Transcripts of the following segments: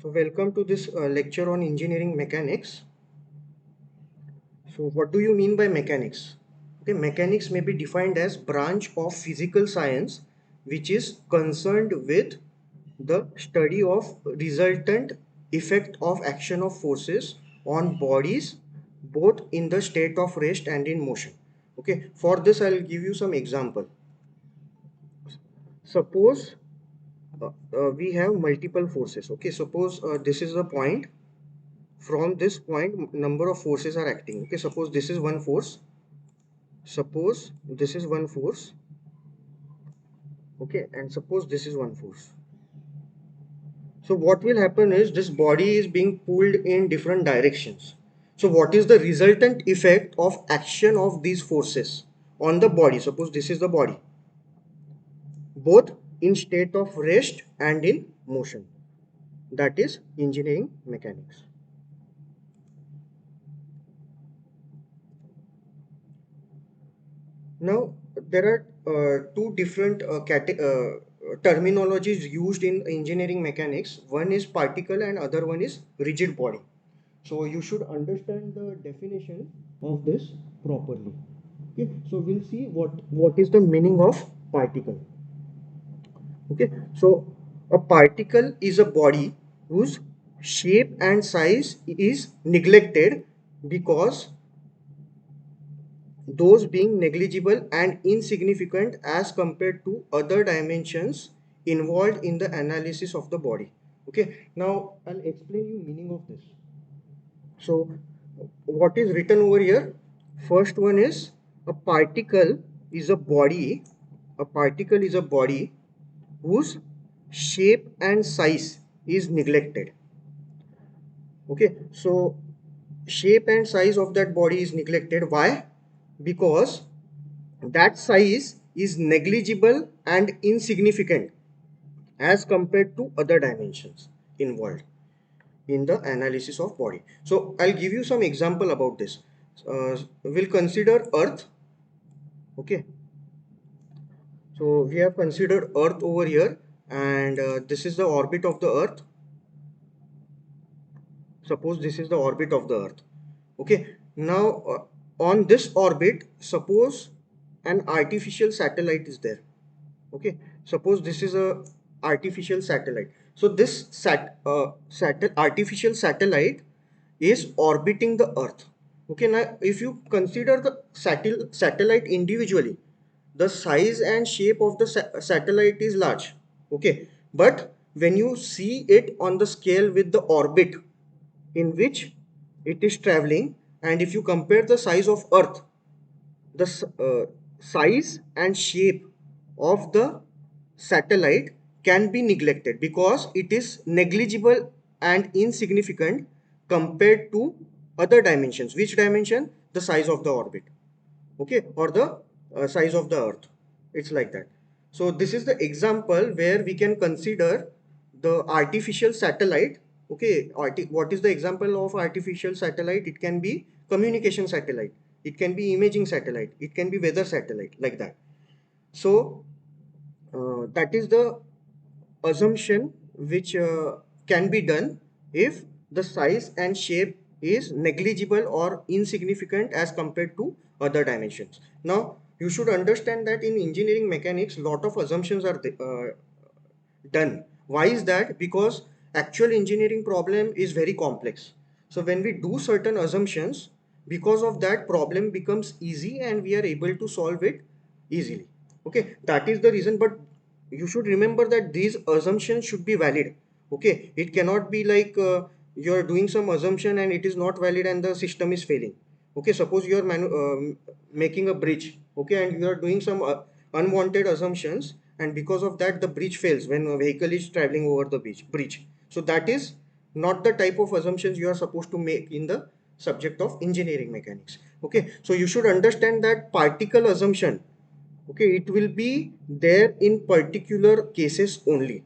So welcome to this lecture on engineering mechanics. So what do you mean by mechanics? Okay, mechanics may be defined as branch of physical science which is concerned with the study of resultant effect of action of forces on bodies both in the state of rest and in motion. Okay, for this I'll give you some example. Suppose we have multiple forces. Okay, suppose this is the point. From this point number of forces are acting. Okay, suppose this is one force, suppose this is one force, okay, and suppose this is one force. So what will happen is this body is being pulled in different directions. So what is the resultant effect of action of these forces on the body? Suppose this is the body, both in state of rest and in motion. That is engineering mechanics. Now, there are two different terminologies used in engineering mechanics. One is particle and other one is rigid body. So you should understand the definition of this properly. Okay, so we'll see what is the meaning of particle. Okay, so a particle is a body whose shape and size is neglected because those being negligible and insignificant as compared to other dimensions involved in the analysis of the body. Okay, now I'll explain you meaning of this. So what is written over here? First one is a particle is a body, a particle is a body whose shape and size is neglected. Okay, so shape and size of that body is neglected. Why? Because that size is negligible and insignificant as compared to other dimensions involved in the analysis of body. So I'll give you some example about this. We'll consider Earth. Okay, so we have considered Earth over here, and this is the orbit of the Earth. Suppose this is the orbit of the Earth. Okay, now on this orbit, suppose an artificial satellite is there. Okay, suppose this is a artificial satellite. So this artificial satellite is orbiting the Earth. Okay, now if you consider the satellite individually, the size and shape of the satellite is large. Okay, but when you see it on the scale with the orbit in which it is traveling, and if you compare the size of Earth, the size and shape of the satellite can be neglected because it is negligible and insignificant compared to other dimensions. Which dimension? The size of the orbit, okay, or the size of the Earth. It's like that. So this is the example where we can consider the artificial satellite. Okay, what is the example of artificial satellite? It can be communication satellite, it can be imaging satellite, it can be weather satellite, like that. So that is the assumption which can be done if the size and shape is negligible or insignificant as compared to other dimensions. Now you should understand that in engineering mechanics lot of assumptions are done. Why is that? Because actual engineering problem is very complex. So when we do certain assumptions, because of that problem becomes easy and we are able to solve it easily. Okay, that is the reason. But you should remember that these assumptions should be valid. Okay, it cannot be like you're doing some assumption and it is not valid and the system is failing. Okay, suppose you are making a bridge, okay, and you are doing some unwanted assumptions, and because of that the bridge fails when a vehicle is traveling over the bridge. So that is not the type of assumptions you are supposed to make in the subject of engineering mechanics. Okay, so you should understand that particle assumption, okay, it will be there in particular cases only.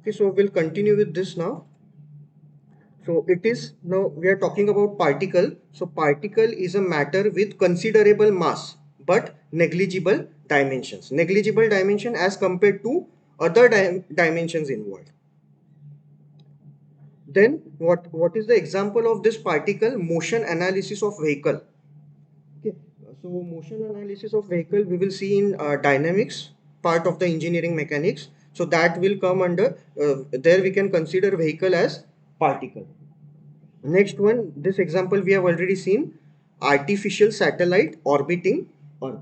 Okay, so we'll continue with this now. So it is, now we are talking about particle. So particle is a matter with considerable mass but negligible dimensions. Negligible dimension as compared to other dimensions involved. Then what is the example of this particle? Motion analysis of vehicle. Okay, so motion analysis of vehicle we will see in dynamics part of the engineering mechanics. So that will come under there we can consider vehicle as particle. Next one, this example we have already seen, artificial satellite orbiting Earth.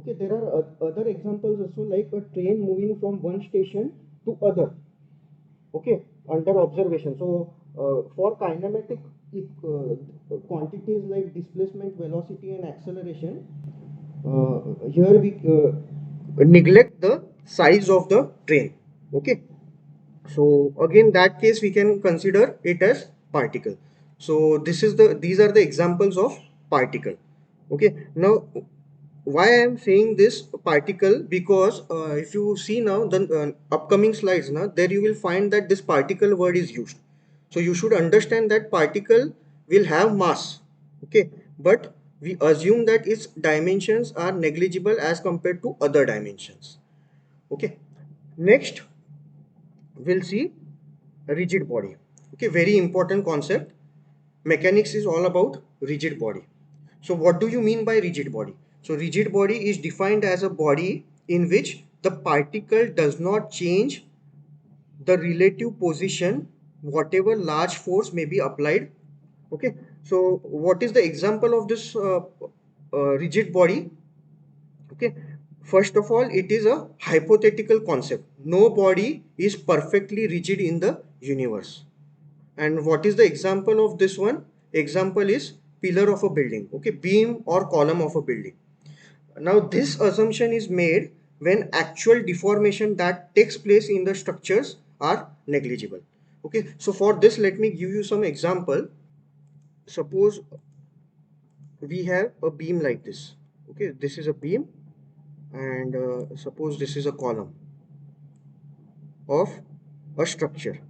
Okay, there are other examples also like a train moving from one station to other. Okay, under observation. So for kinematic quantities like displacement, velocity, and acceleration, here we neglect the size of the train. Okay, so again that case we can consider it as particle. So these are the examples of particle. Okay, now why I am saying this particle, because if you see now the upcoming slides now, there you will find that this particle word is used. So you should understand that particle will have mass. Okay, but we assume that its dimensions are negligible as compared to other dimensions. Okay, next we'll see rigid body. Okay, very important concept. Mechanics is all about rigid body. So what do you mean by rigid body? So rigid body is defined as a body in which the particle does not change the relative position whatever large force may be applied. Okay, so what is the example of this rigid body? Okay, first of all, it is a hypothetical concept. No body is perfectly rigid in the universe. And what is the example of this one? Example is pillar of a building, okay, beam or column of a building. Now this assumption is made when actual deformation that takes place in the structures are negligible. Okay, so for this let me give you some example. Suppose we have a beam like this. Okay, this is a beam, and suppose this is a column of a structure.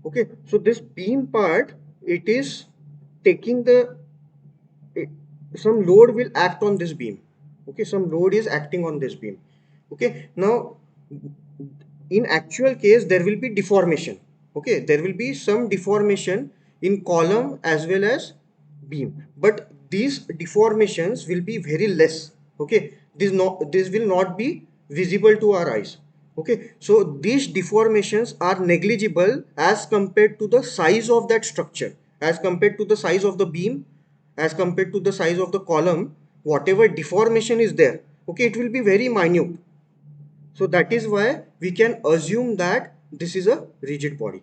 Okay, so this beam part, it is taking the it, some load will act on this beam. Okay, some load is acting on this beam. Okay, now in actual case there will be deformation. Okay, there will be some deformation in column as well as beam, but these deformations will be very less. Okay, this will not be visible to our eyes. Okay, so these deformations are negligible as compared to the size of that structure, as compared to the size of the beam, as compared to the size of the column. Whatever deformation is there, okay, it will be very minute. So that is why we can assume that this is a rigid body.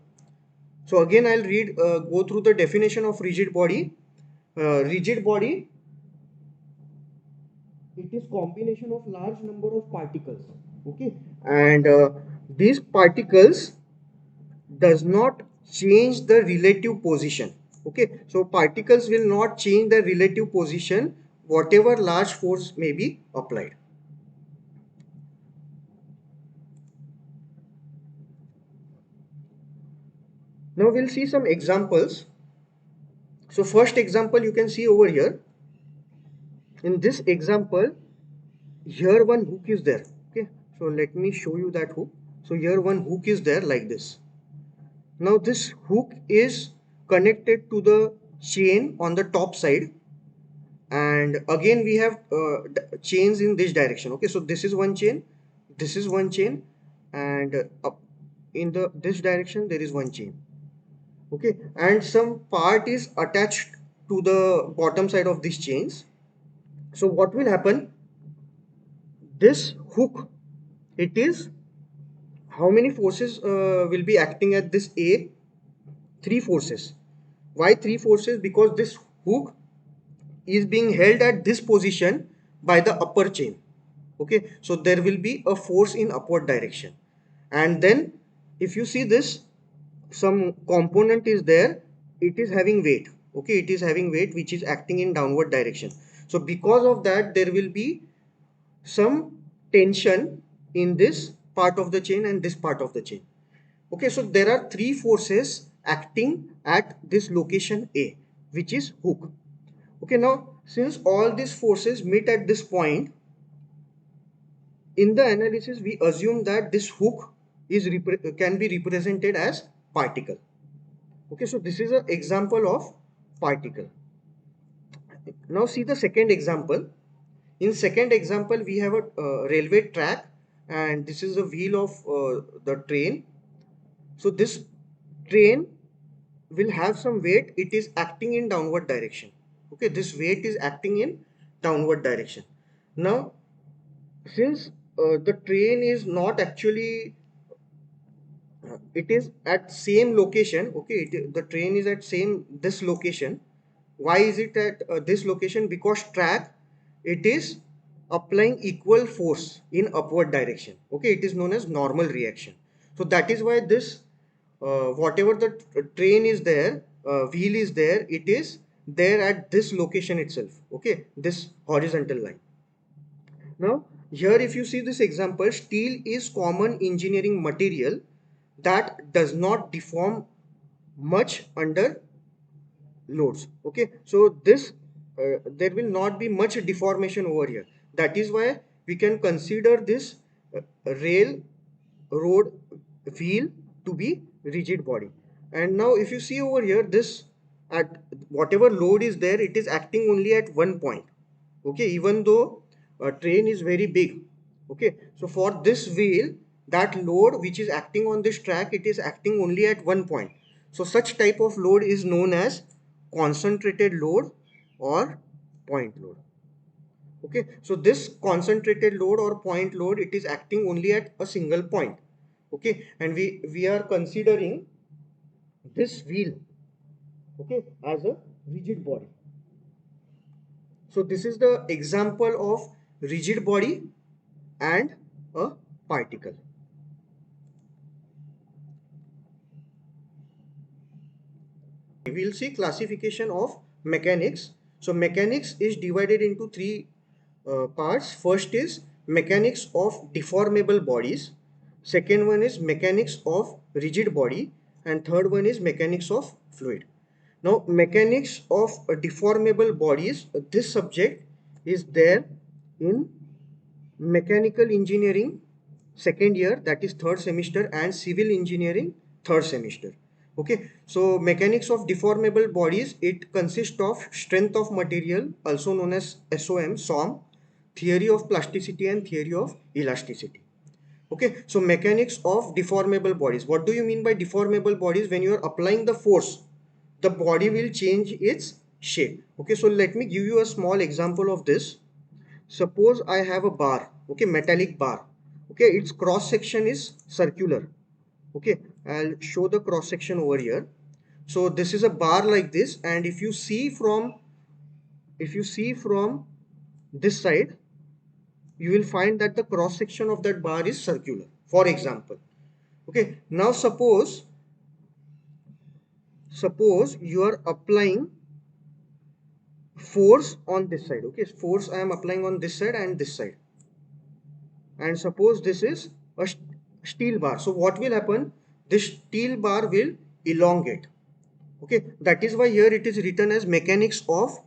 So again I'll go through the definition of rigid body. Rigid body, it is combination of large number of particles. Okay, and these particles does not change the relative position. Okay, so particles will not change the relative position whatever large force may be applied. Now we'll see some examples. So first example you can see over here. In this example, here one hook is there. Okay, so let me show you that hook. So here one hook is there like this. Now this hook is connected to the chain on the top side, and again we have chains in this direction. Okay, so this is one chain, this is one chain, and up in the this direction there is one chain. Okay, and some part is attached to the bottom side of these chains. So what will happen? This hook, it is how many forces will be acting at this A? Three forces. Why three forces? Because this hook is being held at this position by the upper chain. Okay, so there will be a force in upward direction. And then if you see this, some component is there, it is having weight. Okay, it is having weight which is acting in downward direction. So because of that, there will be some tension in this part of the chain and this part of the chain. Okay, so there are three forces acting at this location A, which is hook. Okay, now since all these forces meet at this point, in the analysis we assume that this hook can be represented as particle. Okay, so this is an example of particle. Now see the second example. In second example, we have a railway track, and this is the wheel of the train. So this train will have some weight. It is acting in downward direction. Okay, this weight is acting in downward direction. Now, since the train is not actually it is at same location. Okay, the train is at same this location. Why is it at this location? Because track, it is applying equal force in upward direction. Okay, it is known as normal reaction. So that is why this whatever the train is there, wheel is there, it is there at this location itself. Okay, this horizontal line. Now, here if you see this example, steel is common engineering material that does not deform much under loads. Okay, so this there will not be much deformation over here. That is why we can consider this rail road wheel to be rigid body. And now if you see over here, this at whatever load is there, it is acting only at one point. Okay, even though a train is very big. Okay, so for this wheel, that load which is acting on this track, it is acting only at one point. So such type of load is known as concentrated load or point load. Okay, so this concentrated load or point load, it is acting only at a single point. Okay, and we are considering this wheel, okay, as a rigid body. So this is the example of rigid body and a particle. We will see classification of mechanics. So mechanics is divided into three parts. First is mechanics of deformable bodies. Second one is mechanics of rigid body, and third one is mechanics of fluid. Now mechanics of deformable bodies, this subject is there in mechanical engineering second year, that is third semester, and civil engineering third semester. Okay, so mechanics of deformable bodies, it consists of strength of material, also known as SOM, theory of plasticity and theory of elasticity. Okay, so mechanics of deformable bodies. What do you mean by deformable bodies? When you are applying the force, the body will change its shape. Okay, so let me give you a small example of this. Suppose I have a bar, okay, metallic bar. Okay, its cross section is circular. Okay, I'll show the cross section over here. So this is a bar like this, and if you see from this side, you will find that the cross section of that bar is circular, for example. Okay, now suppose you are applying force on this side. Okay, force I am applying on this side and this side, and suppose this is a steel bar. So what will happen? This steel bar will elongate. Okay, that is why here it is written as mechanics of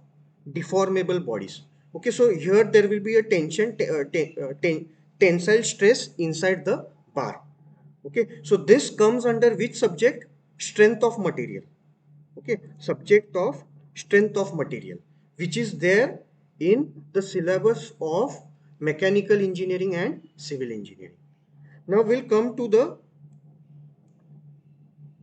deformable bodies. Okay, so here there will be a tensile stress inside the bar. Okay, so this comes under which subject? Strength of material. Okay, subject of strength of material, which is there in the syllabus of mechanical engineering and civil engineering. Now we'll come to the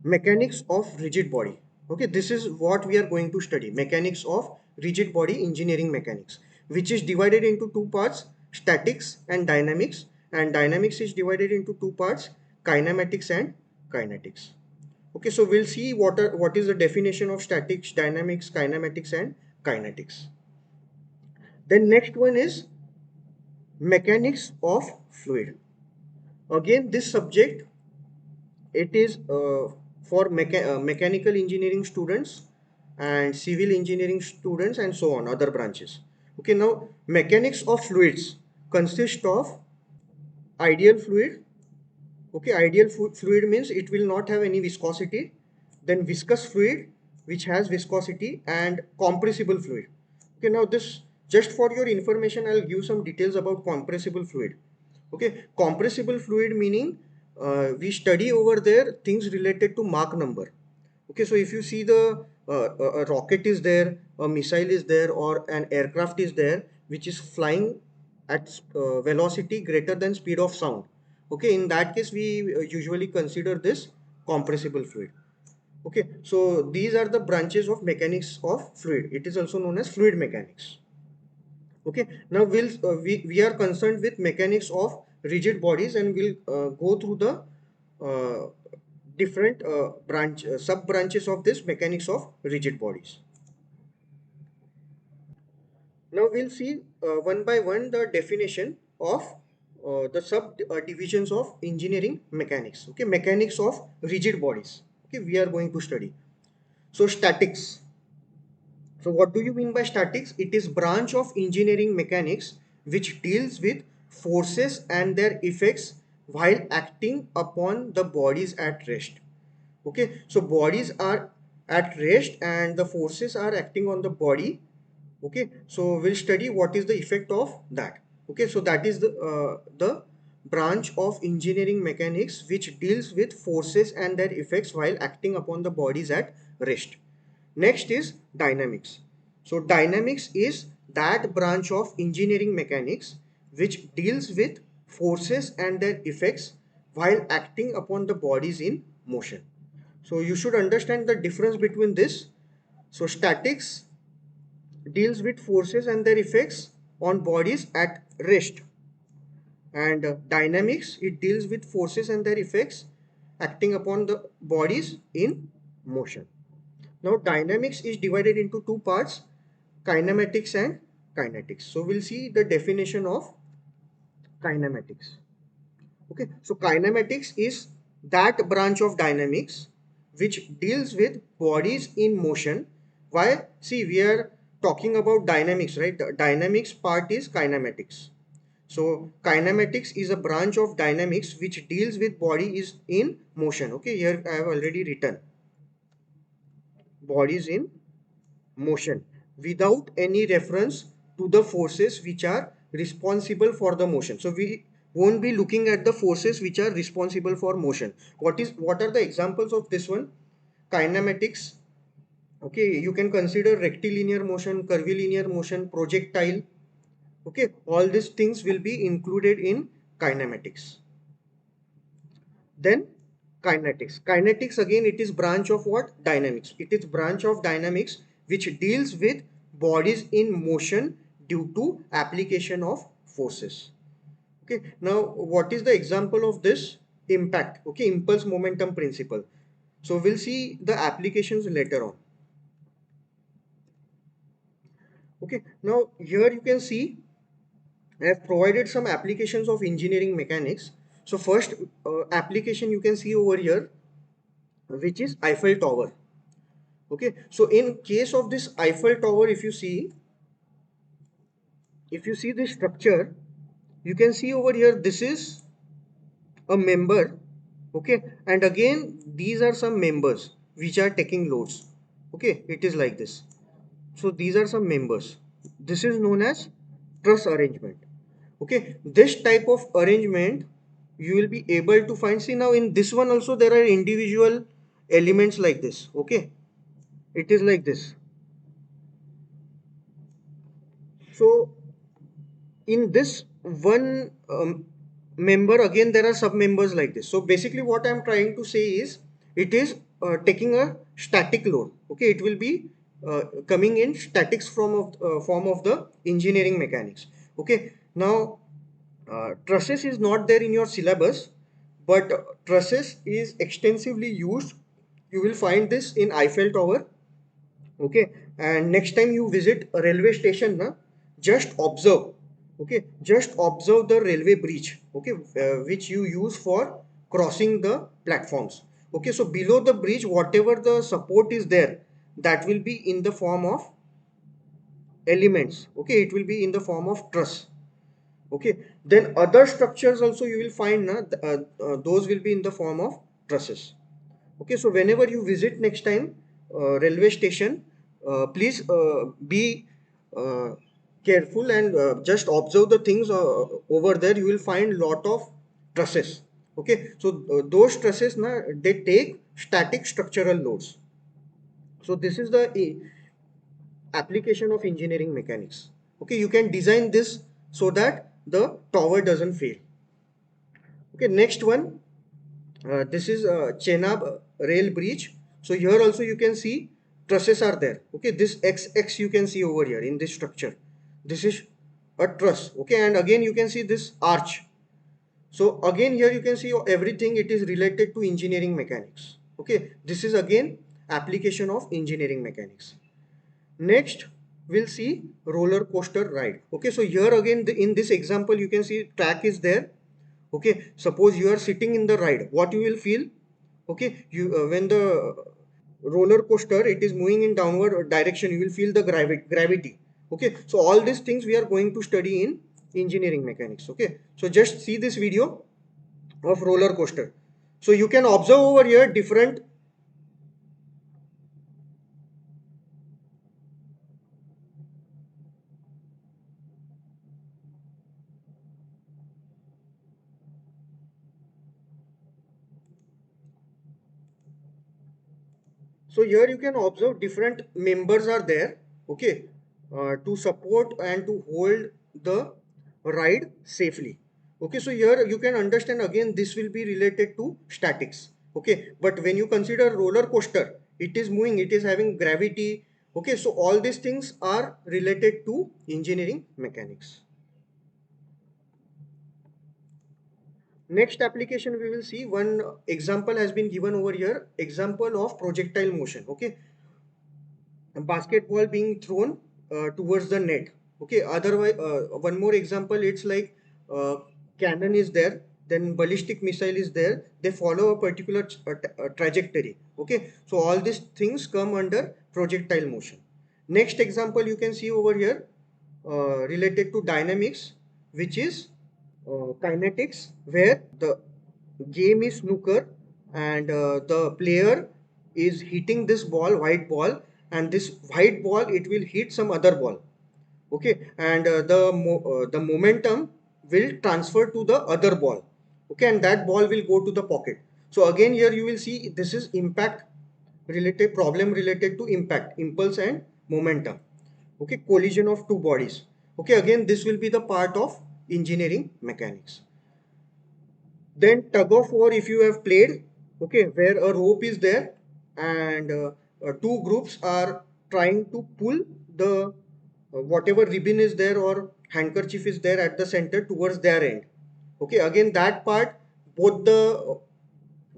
mechanics of rigid body. Okay, this is what we are going to study: mechanics of rigid body, engineering mechanics, which is divided into two parts: statics and dynamics. And dynamics is divided into two parts: kinematics and kinetics. Okay, so we'll see what is the definition of statics, dynamics, kinematics, and kinetics. Then next one is mechanics of fluid. Again, this subject, it is for mechanical engineering students and civil engineering students and so on, other branches. Okay, now mechanics of fluids consist of ideal fluid. Okay, ideal fluid means it will not have any viscosity. Then viscous fluid, which has viscosity, and compressible fluid. Okay, now this, just for your information, I'll give some details about compressible fluid. Okay, compressible fluid meaning we study over there things related to Mach number. Okay, so if you see the a rocket is there, a missile is there, or an aircraft is there, which is flying at velocity greater than speed of sound. Okay, in that case, we usually consider this compressible fluid. Okay, so these are the branches of mechanics of fluid. It is also known as fluid mechanics. Okay, now we are concerned with mechanics of rigid bodies, and we'll go through the uh, different sub branches of this mechanics of rigid bodies. Now we'll see one by one the definition of the sub divisions of engineering mechanics. Okay, mechanics of rigid bodies. Okay, we are going to study. So statics. So what do you mean by statics? It is branch of engineering mechanics which deals with forces and their effects while acting upon the bodies at rest. Okay, so bodies are at rest and the forces are acting on the body. Okay, so we'll study what is the effect of that. Okay, so that is the branch of engineering mechanics which deals with forces and their effects while acting upon the bodies at rest. Next is dynamics. So dynamics is that branch of engineering mechanics which deals with forces and their effects while acting upon the bodies in motion. So you should understand the difference between this. So statics deals with forces and their effects on bodies at rest, and dynamics, it deals with forces and their effects acting upon the bodies in motion. Now dynamics is divided into two parts, kinematics and kinetics. So we'll see the definition of kinematics. Okay, so kinematics is that branch of dynamics which deals with bodies in motion. Why? See, we are talking about dynamics, right? The dynamics part is kinematics. So kinematics is a branch of dynamics which deals with body is in motion. Okay, here I have already written bodies in motion without any reference to the forces which are responsible for the motion. So we won't be looking at the forces which are responsible for motion. What are the examples of this one? Kinematics. Okay, you can consider rectilinear motion, curvilinear motion, projectile. Okay, all these things will be included in kinematics. Then kinetics. Kinetics again, it is branch of what? Dynamics. It is branch of dynamics which deals with bodies in motion due to application of forces. Okay. Now, what is the example of this? Impact. Okay. Impulse momentum principle. So we'll see the applications later on. Okay. Now here you can see I have provided some applications of engineering mechanics. So first application you can see over here, which is Eiffel Tower. Okay, so in case of this Eiffel Tower, if you see this structure, you can see over here this is a member. Okay, and again these are some members which are taking loads. Okay, it is like this. So these are some members. This is known as truss arrangement. Okay, this type of arrangement you will be able to find. See, now in this one also there are individual elements like this. Okay, it is like this. So in this one member, again there are sub members like this. So basically what I'm trying to say is it is taking a static load. Okay, it will be coming in statics form of the engineering mechanics. Okay, now trusses is not there in your syllabus, but trusses is extensively used. You will find this in Eiffel Tower. Okay, and next time you visit a railway station, na, just observe. Okay, just observe the railway bridge. Okay, which you use for crossing the platforms. Okay, so below the bridge, whatever the support is there, that will be in the form of elements. Okay, it will be in the form of truss. Okay, then other structures also you will find, na, those will be in the form of trusses. Okay, so whenever you visit next time railway station, please be uh, careful and just observe the things over there. You will find lot of trusses. Okay, so those stresses na, they take static structural loads. So this is the application of engineering mechanics. Okay, you can design this so that the tower doesn't fail. Okay, next one, this is Chenab rail bridge. So here also you can see trusses are there. Okay, this X you can see over here in this structure. This is a truss. Okay, and again you can see this arch. So again here you can see everything, it is related to engineering mechanics. Okay, this is again application of engineering mechanics. Next, we'll see roller coaster ride. Okay, so here again in this example you can see track is there. Okay, suppose you are sitting in the ride, what you will feel? Okay, you when the roller coaster it is moving in downward direction, you will feel the gravity. Okay, so all these things we are going to study in engineering mechanics. Okay, so just see this video of roller coaster. So you can observe over here different. So here you can observe different members are there, okay, to support and to hold the ride safely. Okay, so here you can understand again this will be related to statics. Okay, but when you consider roller coaster, it is moving, it is having gravity. Okay, so all these things are related to engineering mechanics. Next application we will see one example has been given over here, example of projectile motion. Okay, a basketball being thrown towards the net. Okay, otherwise one more example, it's like cannon is there, then ballistic missile is there, they follow a particular trajectory. Okay, so all these things come under projectile motion. Next example you can see over here, related to dynamics, which is kinetics, where the game is snooker and the player is hitting this ball, white ball, and this white ball it will hit some other ball. Okay, and the momentum will transfer to the other ball. Okay, and that ball will go to the pocket. So again here you will see this is impact related problem related to impact, impulse and momentum. Okay, collision of two bodies. Okay, again this will be the part of engineering mechanics. Then tug of war, if you have played, okay, where a rope is there and two groups are trying to pull the whatever ribbon is there or handkerchief is there at the center towards their end. Okay, again that part, both the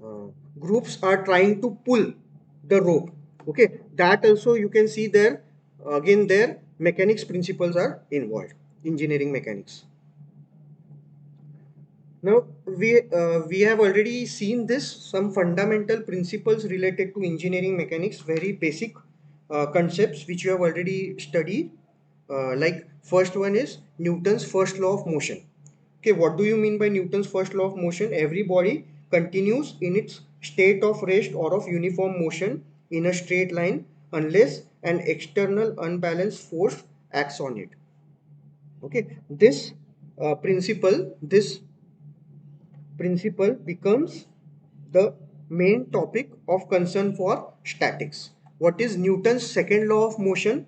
uh, groups are trying to pull the rope. Okay, that also you can see there. Again, there mechanics principles are involved, engineering mechanics. Now we have already seen this, some fundamental principles related to engineering mechanics, very basic concepts which you have already studied. Like first one is Newton's first law of motion. Okay, what do you mean by Newton's first law of motion? Every body continues in its state of rest or of uniform motion in a straight line unless an external unbalanced force acts on it. Okay, this principle becomes the main topic of concern for statics. What is Newton's second law of motion?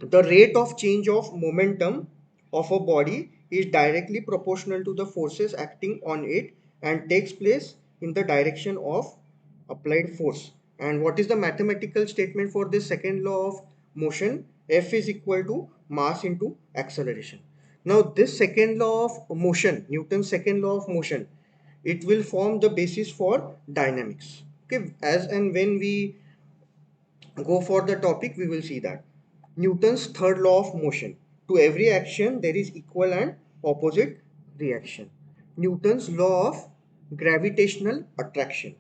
The rate of change of momentum of a body is directly proportional to the forces acting on it and takes place in the direction of applied force. And what is the mathematical statement for this second law of motion? F is equal to mass into acceleration. Now this second law of motion, Newton's second law of motion, it will form the basis for dynamics. Okay, as and when we go for the topic, we will see that. Newton's third law of motion. To every action, there is equal and opposite reaction. Newton's law of gravitational attraction.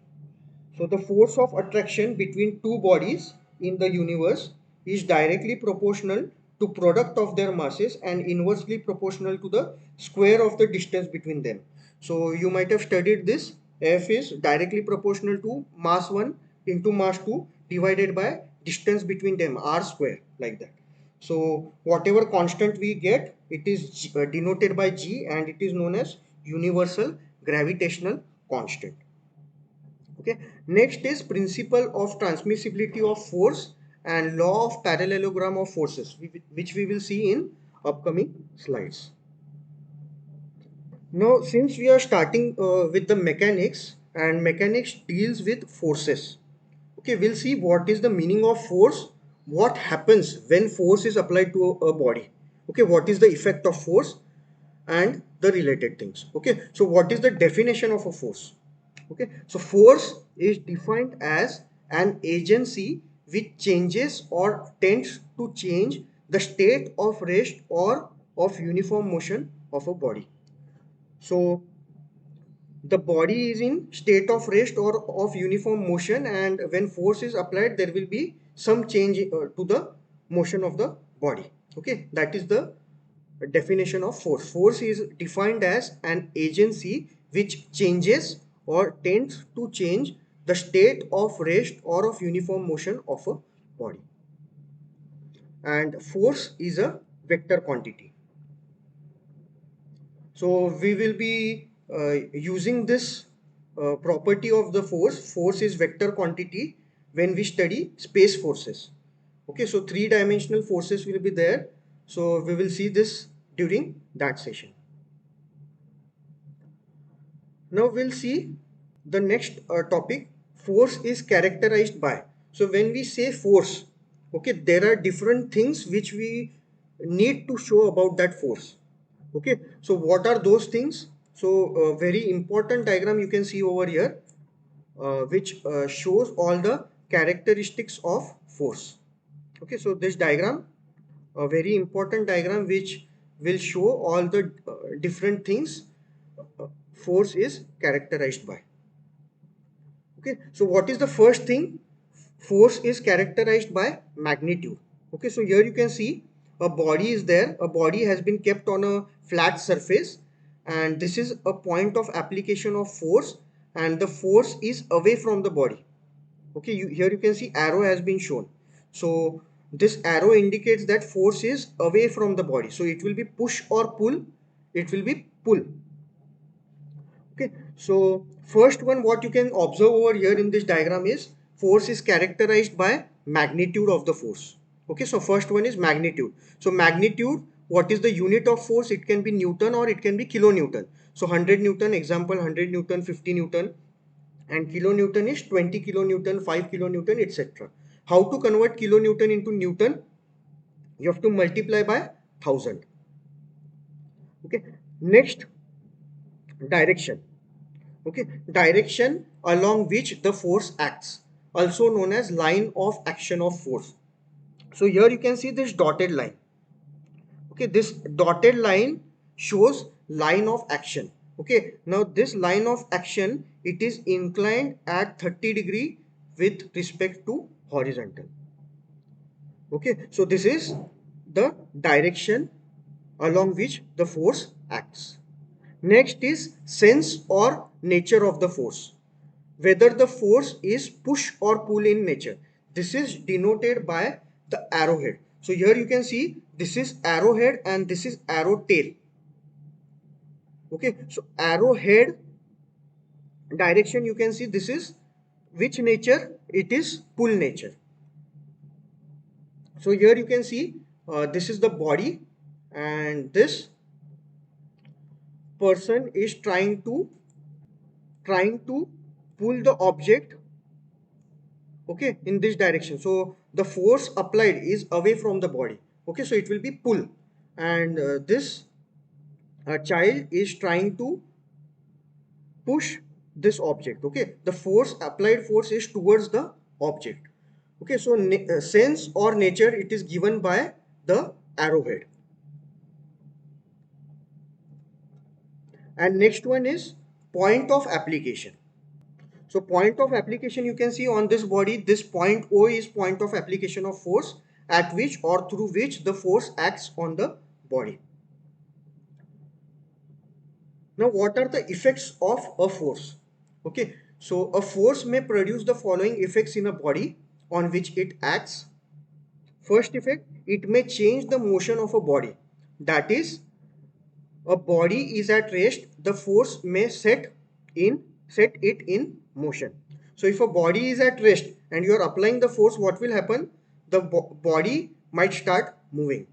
So the force of attraction between two bodies in the universe is directly proportional to product of their masses and inversely proportional to the square of the distance between them. So you might have studied this. F is directly proportional to mass 1 into mass 2 divided by distance between them, r square, like that. So whatever constant we get, it is denoted by g and it is known as universal gravitational constant. Okay, next is principle of transmissibility of force and law of parallelogram of forces, which we will see in upcoming slides. Now, since we are starting with the mechanics, and mechanics deals with forces, okay, we'll see what is the meaning of force, what happens when force is applied to a body, okay, what is the effect of force, and the related things. Okay, so what is the definition of a force? Okay, so force is defined as an agency which changes or tends to change the state of rest or of uniform motion of a body. So the body is in state of rest or of uniform motion, and when force is applied there will be some change to the motion of the body. Okay, that is the definition of force. Force is defined as an agency which changes or tends to change the state of rest or of uniform motion of a body. And force is a vector quantity. So we will be using this property of the force. Force is vector quantity when we study space forces. Okay, so three-dimensional forces will be there. So we will see this during that session. Now we'll see the next topic. Force is characterized by. So when we say force, okay, there are different things which we need to show about that force. Okay, so what are those things? So very important diagram you can see over here, which shows all the characteristics of force. Okay, so this diagram, a very important diagram which will show all the different things uh, force is characterized by. Okay, so what is the first thing? Force is characterized by magnitude. Okay, so here you can see a body is there. A body has been kept on a flat surface, and this is a point of application of force, and the force is away from the body. Okay, here you can see arrow has been shown. So this arrow indicates that force is away from the body. So it will be push or pull. It will be pull. Okay, so first one, what you can observe over here in this diagram is force is characterized by magnitude of the force. Okay, so first one is magnitude. So magnitude, what is the unit of force? It can be Newton or it can be kilonewton. So 100 Newton, example 100 Newton, 50 Newton, and kilonewton is 20 kilonewton, 5 kilonewton, etc. How to convert kilonewton into Newton? You have to multiply by 1000. Okay, next, direction. Okay, direction along which the force acts, also known as line of action of force. So here you can see this dotted line. Okay, this dotted line shows line of action. Okay, now this line of action, it is inclined at 30° with respect to horizontal. Okay, so this is the direction along which the force acts. Next is sense or nature of the force. Whether the force is push or pull in nature. This is denoted by the arrowhead. So here you can see this is arrowhead and this is arrow tail. Okay, so arrowhead direction you can see this is which nature? It is pull nature. So here you can see this is the body, and this person is trying to pull the object, okay, in this direction. So the force applied is away from the body. Okay, so it will be pull, and this child is trying to push this object. Okay, the force applied force is towards the object. Okay, so sense or nature, it is given by the arrowhead. And next one is point of application. So point of application, you can see on this body, this point O is point of application of force at which or through which the force acts on the body. Now, what are the effects of a force? Okay, so a force may produce the following effects in a body on which it acts. First effect, it may change the motion of a body. That is, a body is at rest, the force may set in set it in motion. So if a body is at rest and you are applying the force, what will happen? The body might start moving.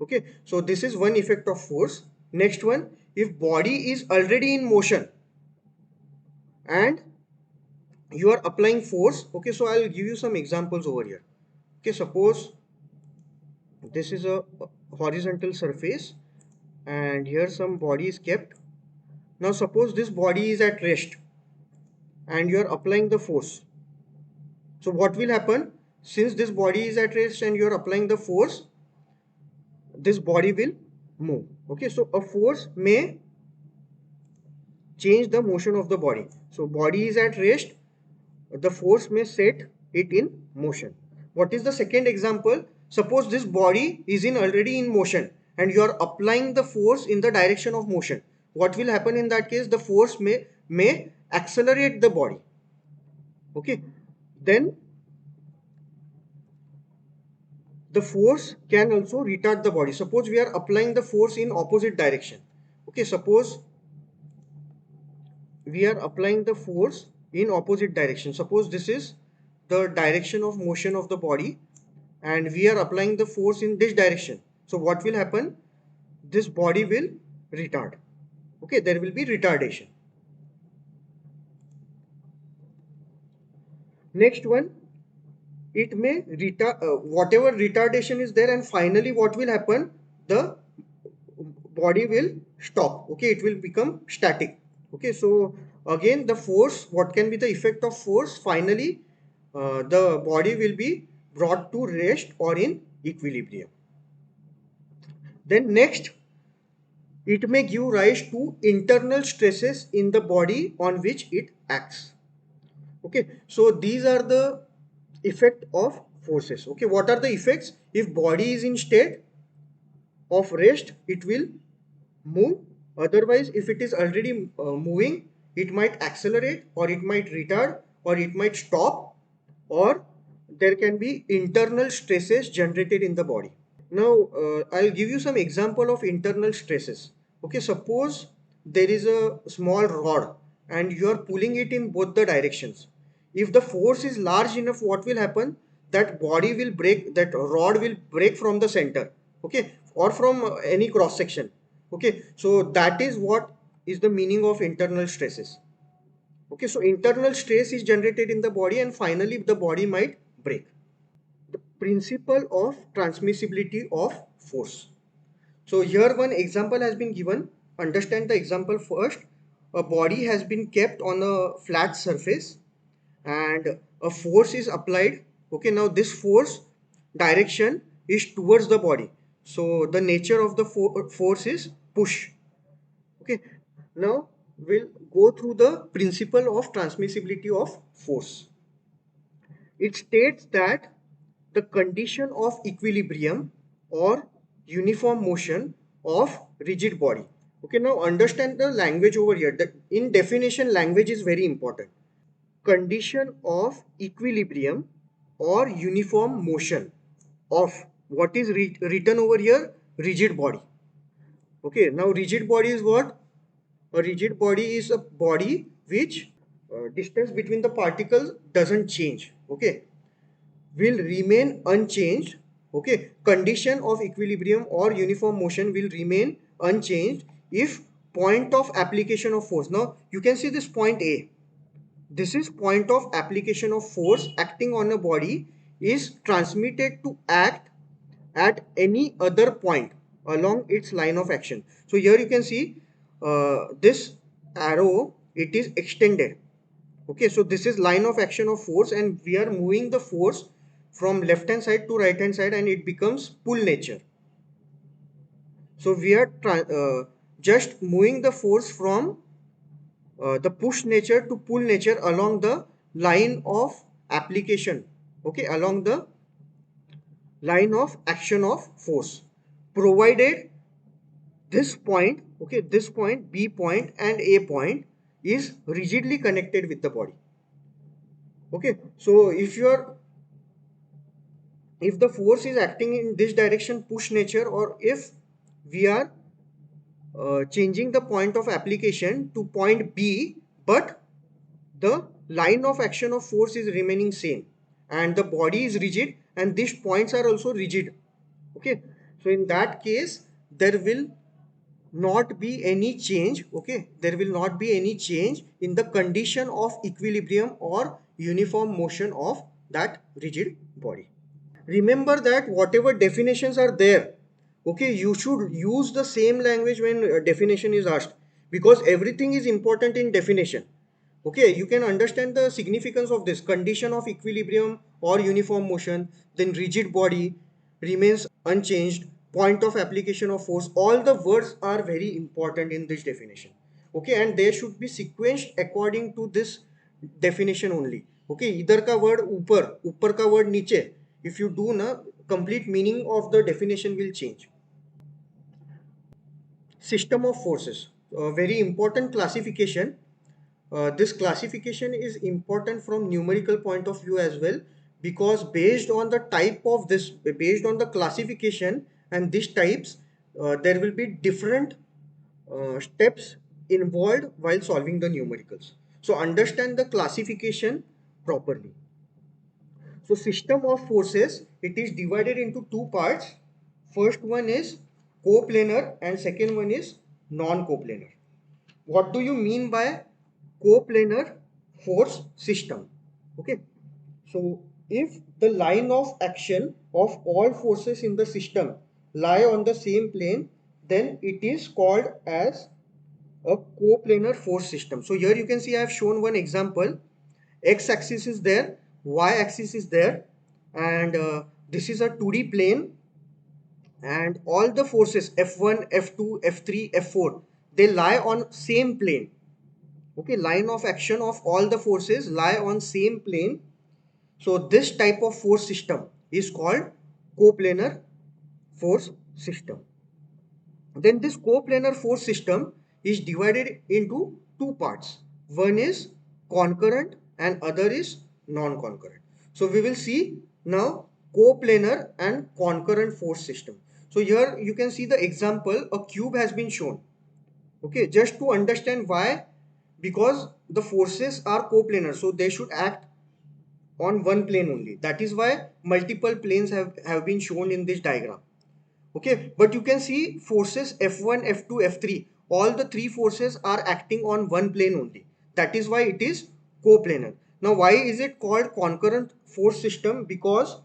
Okay, so this is one effect of force. Next one, if body is already in motion and you are applying force. Okay, so I'll give you some examples over here. Okay, suppose this is a horizontal surface and here some body is kept. Now suppose this body is at rest and you are applying the force. So what will happen? Since this body is at rest and you are applying the force, this body will move. Okay, so a force may change the motion of the body. So body is at rest, the force may set it in motion. What is the second example? Suppose this body is in already in motion and you are applying the force in the direction of motion. What will happen in that case? The force may accelerate the body. Okay, then the force can also retard the body. Suppose we are applying the force in opposite direction. Okay, suppose we are applying the force in opposite direction. Suppose this is the direction of motion of the body and we are applying the force in this direction. So what will happen? This body will retard. Okay, there will be retardation. Next one, it may retard whatever retardation is there, and finally what will happen? The body will stop. Okay, it will become static. Okay, so again the force, what can be the effect of force? Finally the body will be brought to rest or in equilibrium. Then next, it may give rise to internal stresses in the body on which it acts. Okay, so these are the effect of forces. Okay, what are the effects? If body is in state of rest, it will move. Otherwise, if it is already moving, it might accelerate or it might retard or it might stop, or there can be internal stresses generated in the body. Now, I'll give you some example of internal stresses. Okay, suppose there is a small rod and you are pulling it in both the directions. If the force is large enough, what will happen? That body will break, that rod will break from the center, okay, or from any cross section. Okay, so that is what is the meaning of internal stresses. Okay, so internal stress is generated in the body and finally the body might break. The principle of transmissibility of force. So here one example has been given. Understand the example first. A body has been kept on a flat surface and a force is applied. Okay, now this force direction is towards the body. So the nature of the force is push. Okay, now we'll go through the principle of transmissibility of force. It states that the condition of equilibrium or uniform motion of rigid body. Okay, now understand the language over here. In definition, language is very important. Condition of equilibrium or uniform motion of what is written over here? Rigid body. Okay, now rigid body is what? A rigid body is a body which distance between the particles doesn't change. Okay, will remain unchanged. Okay, condition of equilibrium or uniform motion will remain unchanged if point of application of force. Now you can see this point A. This is point of application of force acting on a body is transmitted to act at any other point along its line of action. So here you can see this arrow, it is extended. Okay, so this is line of action of force and we are moving the force from left hand side to right hand side and it becomes pull nature. So we are just moving the force from the push nature to pull nature along the line of application. Okay, along the line of action of force, provided this point, okay, this point B point and A point is rigidly connected with the body. Okay, so if the force is acting in this direction, push nature, or if we are changing the point of application to point B, but the line of action of force is remaining same and the body is rigid and these points are also rigid. Okay, so in that case there will not be any change. Okay, there will not be any change in the condition of equilibrium or uniform motion of that rigid body. Remember that whatever definitions are there, okay, you should use the same language when definition is asked, because everything is important in definition. Okay, you can understand the significance of this condition of equilibrium or uniform motion, then rigid body remains unchanged, point of application of force, all the words are very important in this definition. Okay, and they should be sequenced according to this definition only. Okay, either ka word upar ka word niche, if you do na, complete meaning of the definition will change. System of forces, a very important classification. This classification is important from numerical point of view as well, because based on the type of this, based on the classification and these types, there will be different steps involved while solving the numericals. So understand the classification properly. So system of forces, it is divided into two parts. First one is coplanar and second one is non-coplanar. What do you mean by coplanar force system? Okay, so if the line of action of all forces in the system lie on the same plane, then it is called as a coplanar force system. So here you can see I have shown one example. X axis is there, y axis is there, and this is a 2D plane, and all the forces F1, F2, F3, F4, they lie on same plane. Okay, line of action of all the forces lie on same plane. So this type of force system is called coplanar force system. Then this coplanar force system is divided into two parts. One is concurrent and other is non-concurrent. So we will see now coplanar and concurrent force system. So here you can see the example, a cube has been shown. Okay, just to understand why, because the forces are coplanar, so they should act on one plane only. That is why multiple planes have been shown in this diagram. Okay, but you can see forces F1, F2, F3, all the three forces are acting on one plane only. That is why it is coplanar. Now why is it called concurrent force system? Because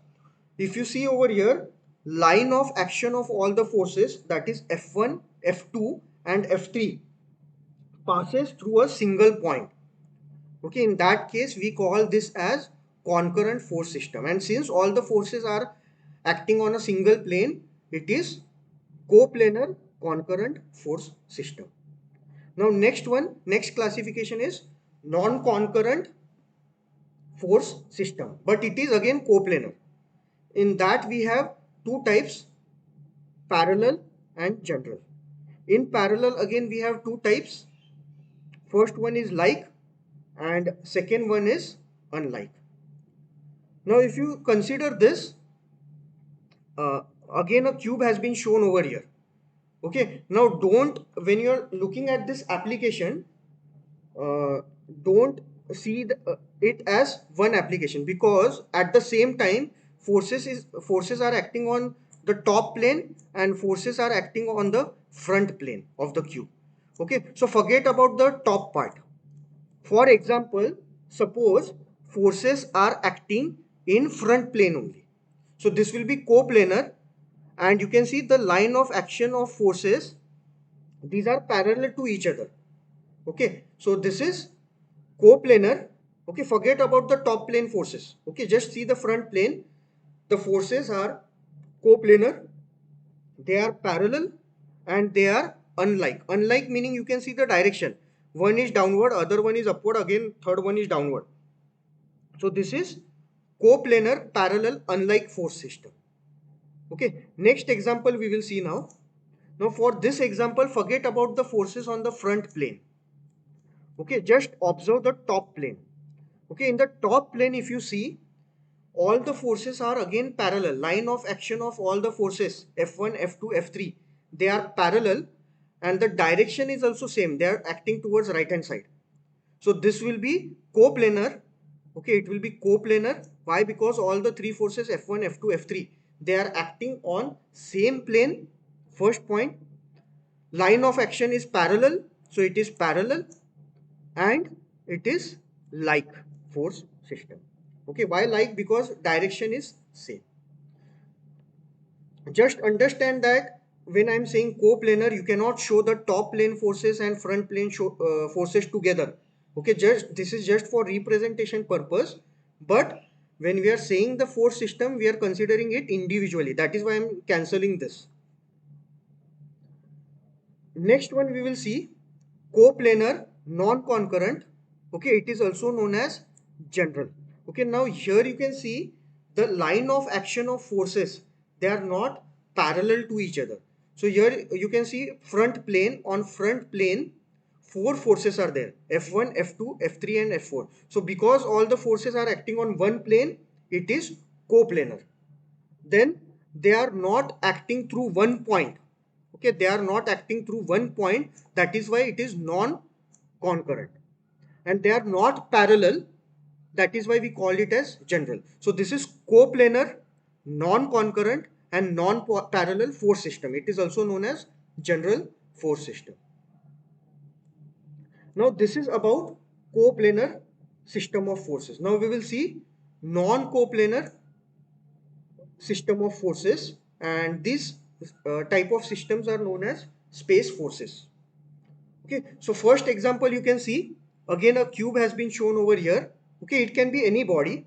if you see over here, line of action of all the forces, that is F1, F2 and F3, passes through a single point. Okay, in that case we call this as concurrent force system, and since all the forces are acting on a single plane, it is coplanar concurrent force system. Now next classification is non-concurrent force system, but it is again coplanar. In that we have two types, parallel and general. In parallel again we have two types. First one is like and second one is unlike. Now if you consider this, uh, again a cube has been shown over here. Okay, now don't, when you're looking at this application, uh, don't see it as one application, because at the same time forces are acting on the top plane and forces are acting on the front plane of the cube. Okay, so forget about the top part. For example, suppose forces are acting in front plane only. So this will be coplanar, and you can see the line of action of forces, these are parallel to each other. Okay, so this is coplanar. Okay, forget about the top plane forces. Okay, just see the front plane. The forces are coplanar, they are parallel and they are unlike. Unlike meaning you can see the direction. One is downward, other one is upward, again third one is downward. So this is coplanar parallel unlike force system. Okay, next example we will see now. Now for this example, forget about the forces on the front plane. Okay, just observe the top plane. Okay, in the top plane if you see, all the forces are again parallel. Line of action of all the forces F1, F2, F3, they are parallel and the direction is also same. They are acting towards right hand side. So this will be coplanar. Okay, it will be coplanar. Why? Because all the three forces F1, F2, F3, they are acting on same plane. First point, line of action is parallel, so it is parallel, and it is like force system. Okay, why like? Because direction is same. Just understand that when I'm saying coplanar, you cannot show the top plane forces and front plane forces together. Okay, just this is just for representation purpose. But when we are saying the force system, we are considering it individually. That is why I'm cancelling this. Next one we will see coplanar non-concurrent. Okay, it is also known as general. Okay, now here you can see the line of action of forces. They are not parallel to each other. So here you can see front plane, on front plane four forces are there: F1, F2, F3 and F4. So because all the forces are acting on one plane, it is coplanar. Then they are not acting through one point. Okay, they are not acting through one point. That is why it is non-concurrent. And they are not parallel. That is why we call it as general. So this is coplanar, non-concurrent and non-parallel force system. It is also known as general force system. Now this is about coplanar system of forces. Now we will see non-coplanar system of forces, and these type of systems are known as space forces. Okay, so first example you can see, again a cube has been shown over here. Okay, it can be any body,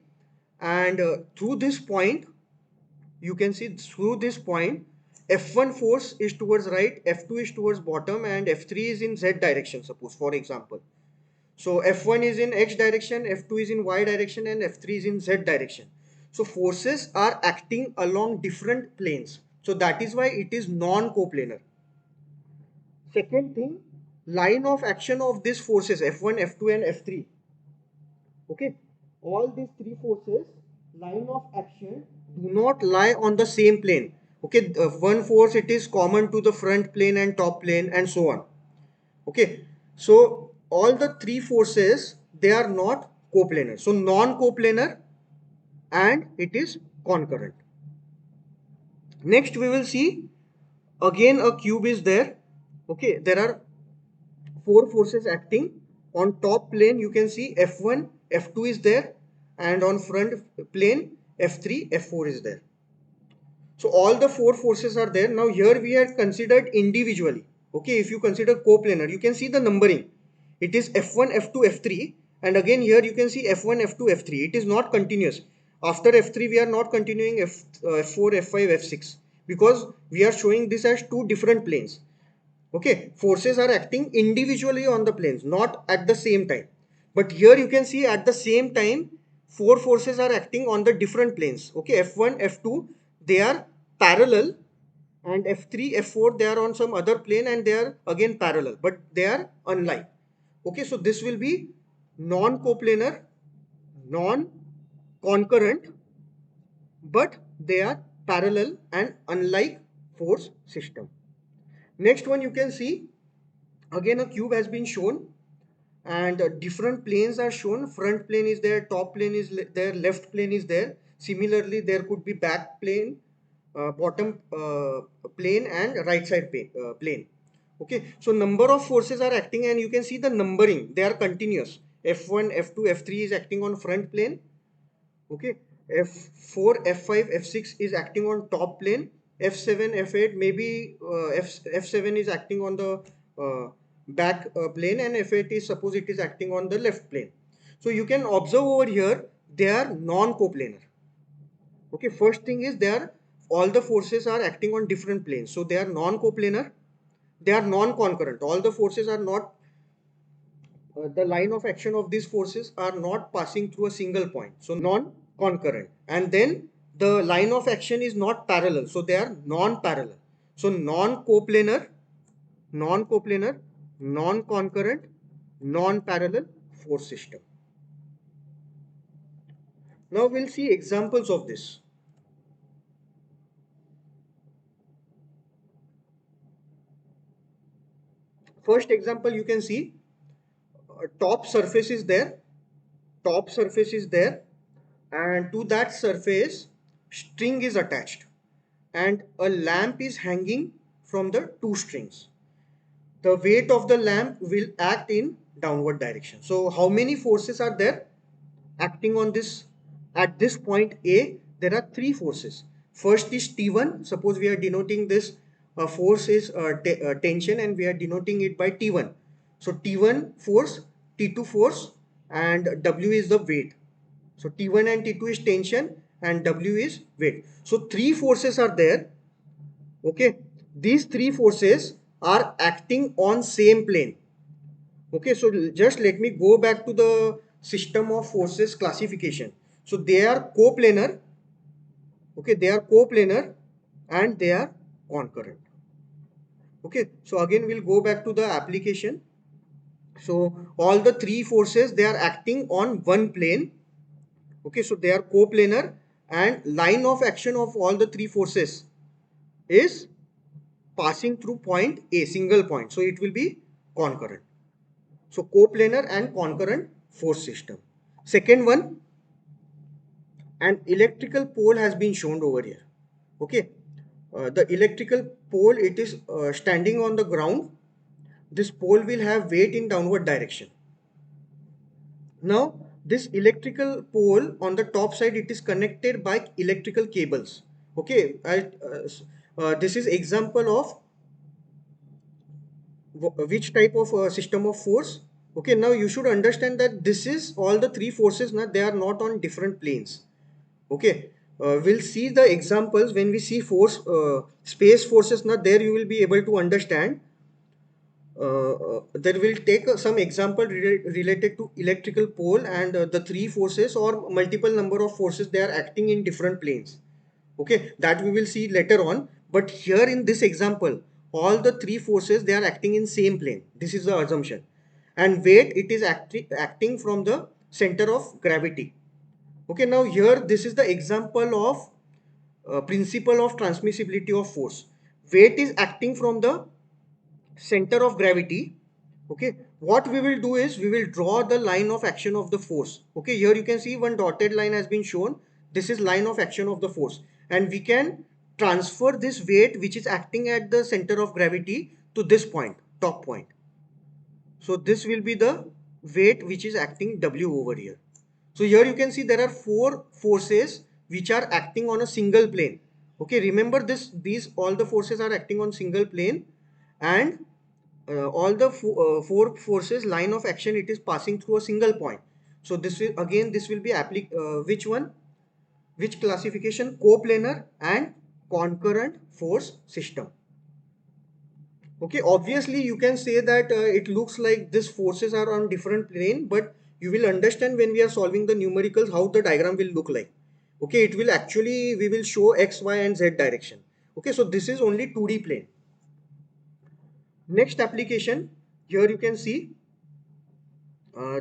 and through this point you can see, through this point F1 force is towards right, F2 is towards bottom, and F3 is in Z direction, suppose, for example. So F1 is in X direction, F2 is in Y direction, and F3 is in Z direction. So forces are acting along different planes. So that is why it is non-coplanar. Second thing, line of action of these forces F1, F2 and F3. Okay, all these three forces, line of action do not lie on the same plane. Okay, one force, it is common to the front plane and top plane and so on. Okay, so all the three forces, they are not coplanar. So non-coplanar, and it is concurrent. Next we will see, again a cube is there. Okay, there are four forces acting. On top plane you can see F1, F2 is there, and on front plane F3, F4 is there. So all the four forces are there. Now here we have considered individually. Okay, if you consider coplanar, you can see the numbering. It is F1, F2, F3, and again here you can see F1, F2, F3. It is not continuous. After F3 we are not continuing F4, F5, F6, because we are showing this as two different planes. Okay, forces are acting individually on the planes, not at the same time. But here you can see at the same time, four forces are acting on the different planes. Okay, F1, F2, they are parallel, and F3, F4, they are on some other plane and they are again parallel, but they are unlike. Okay, so this will be non-coplanar, non-concurrent, but they are parallel and unlike force system. Next one you can see, again a cube has been shown, and different planes are shown. Front plane is there, top plane is there, left plane is there. Similarly there could be back plane, bottom plane and right side plane. Okay, so number of forces are acting, and you can see the numbering, they are continuous. F1, F2, F3 is acting on front plane. Okay, F4, F5, F6 is acting on top plane. F7, F8, maybe F7 is acting on the back plane, and F8 is, suppose it is acting on the left plane. So you can observe over here, they are non-coplanar. Okay, first thing is, they are, all the forces are acting on different planes, so they are non-coplanar. They are non-concurrent. All the forces are not, the line of action of these forces are not passing through a single point, so non-concurrent. And then the line of action is not parallel, so they are non-parallel. So non-coplanar, non-coplanar, non-concurrent, non-parallel force system. Now we'll see examples of this. First example you can see, top surface is there. top surface is there, and to that surface string is attached, and a lamp is hanging from the two strings. The weight of the lamp will act in downward direction. So how many forces are there acting on this? At this point A, there are three forces. First is T1. Suppose we are denoting this force is tension, and we are denoting it by T1. So T1 force, T2 force, and W is the weight. So T1 and T2 is tension and W is weight. So three forces are there. Okay, these three forces are acting on same plane. Okay, so just let me go back to the system of forces classification. So they are coplanar. Okay, they are coplanar and they are concurrent. Okay, so again we'll go back to the application. So all the three forces, they are acting on one plane. Okay, so they are coplanar, and line of action of all the three forces is passing through point A, single point. So it will be concurrent. So coplanar and concurrent force system. Second one, an electrical pole has been shown over here. Okay, the electrical pole, it is standing on the ground. This pole will have weight in downward direction. Now this electrical pole on the top side, it is connected by electrical cables. Okay, this is example of which type of system of force. Okay, now you should understand that this is all the three forces now, they are not on different planes. Okay, we'll see the examples when we see force space forces. Now there you will be able to understand. There will take some example related to electrical pole, and the three forces or multiple number of forces, they are acting in different planes. Okay, that we will see later on. But here in this example, all the three forces, they are acting in same plane. This is the assumption. And weight, it is acting from the center of gravity. Okay, now here this is the example of principle of transmissibility of force. Weight is acting from the center of gravity. Okay, what we will do is we will draw the line of action of the force. Okay, here you can see one dotted line has been shown. This is line of action of the force, and we can transfer this weight which is acting at the center of gravity to this point, top point. So this will be the weight which is acting W over here. So here you can see there are four forces which are acting on a single plane. Okay, remember this, these all the forces are acting on single plane, and all the four forces line of action, it is passing through a single point. So this will again, this will be which one, which classification? Coplanar and concurrent force system. Okay, obviously you can say that it looks like these forces are on different plane, but you will understand when we are solving the numericals how the diagram will look like. Okay, it will actually, we will show x, y and z direction. Okay, so this is only 2D plane. Next application, here you can see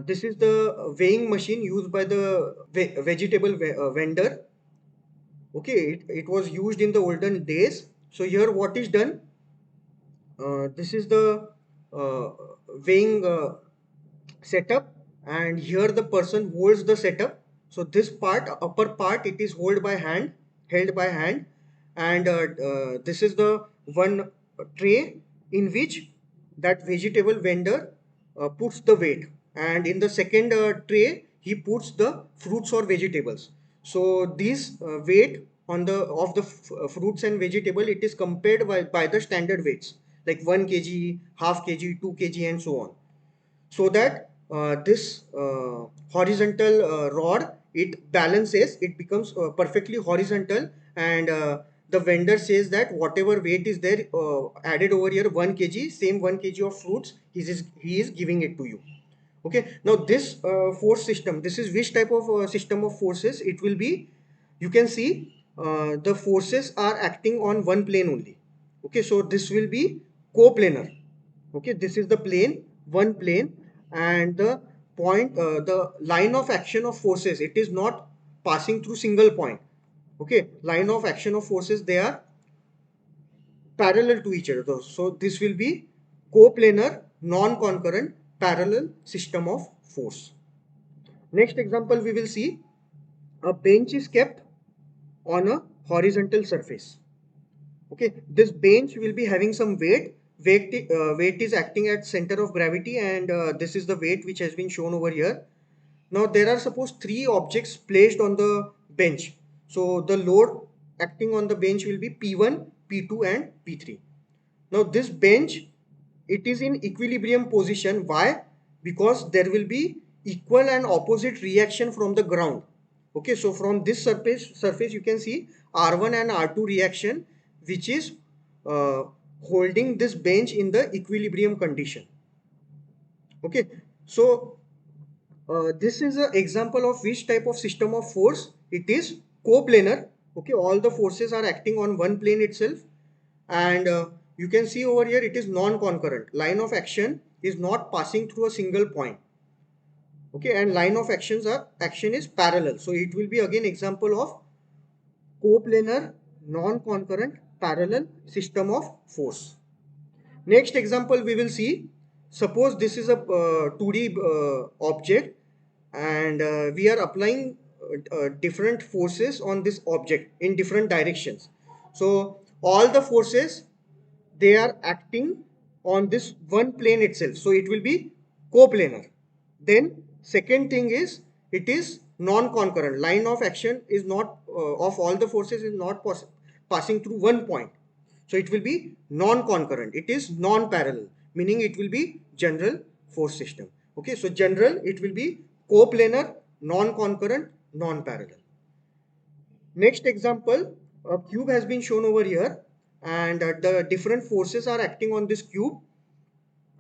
this is the weighing machine used by the vegetable vendor. Okay, it was used in the olden days. So here what is done, this is the uh, weighing setup, and here the person holds the setup. So this part, upper part, it is held by hand, and this is the one tray in which that vegetable vendor puts the weight, and in the second tray he puts the fruits or vegetables. So these weight on the of the fruits and vegetable, it is compared by the standard weights like 1 kg, half kg, 2 kg and so on, so that this horizontal rod, it balances, it becomes perfectly horizontal, and the vendor says that whatever weight is there added over here, 1 kg, same 1 kg of fruits, he is giving it to you. Okay, now this force system, this is which type of system of forces it will be. You can see the forces are acting on one plane only. Okay, so this will be coplanar. Okay, this is the plane, one plane, and the point, the line of action of forces, it is not passing through single point. Okay, line of action of forces, they are parallel to each other. So this will be coplanar, non-concurrent, parallel system of force. Next example we will see, a bench is kept on a horizontal surface. Okay, this bench will be having some weight. Weight is acting at center of gravity, and this is the weight which has been shown over here. Now there are suppose three objects placed on the bench. So the load acting on the bench will be P1, P2 and P3. Now this bench, it is in equilibrium position. Why? Because there will be equal and opposite reaction from the ground. Okay, so from this surface you can see R1 and R2 reaction, which is uh, holding this bench in the equilibrium condition. Okay, so this is an example of which type of system of force. It is coplanar. Okay, all the forces are acting on one plane itself, and you can see over here it is non-concurrent. Line of action is not passing through a single point. Okay, and line of action is parallel. So it will be again example of coplanar, non-concurrent, parallel system of force. Next example we will see, suppose this is a 2D object, and we are applying different forces on this object in different directions. So all the forces, they are acting on this one plane itself. So it will be coplanar. Then second thing is, it is non-concurrent. Line of action is not of all the forces is not passing through one point. So it will be non-concurrent. It is non-parallel, meaning it will be general force system. Okay, so general, it will be coplanar, non-concurrent, non-parallel. Next example, a cube has been shown over here, and the different forces are acting on this cube.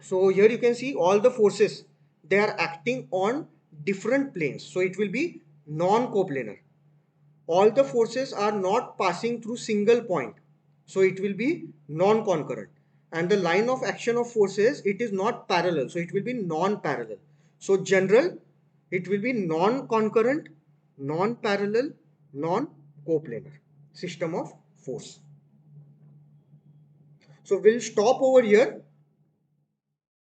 So here you can see all the forces, they are acting on different planes. So it will be non-coplanar. All the forces are not passing through single point. So it will be non-concurrent. And the line of action of forces, it is not parallel. So it will be non-parallel. So general, it will be non-concurrent, non-parallel, non-coplanar system of force. So we'll stop over here.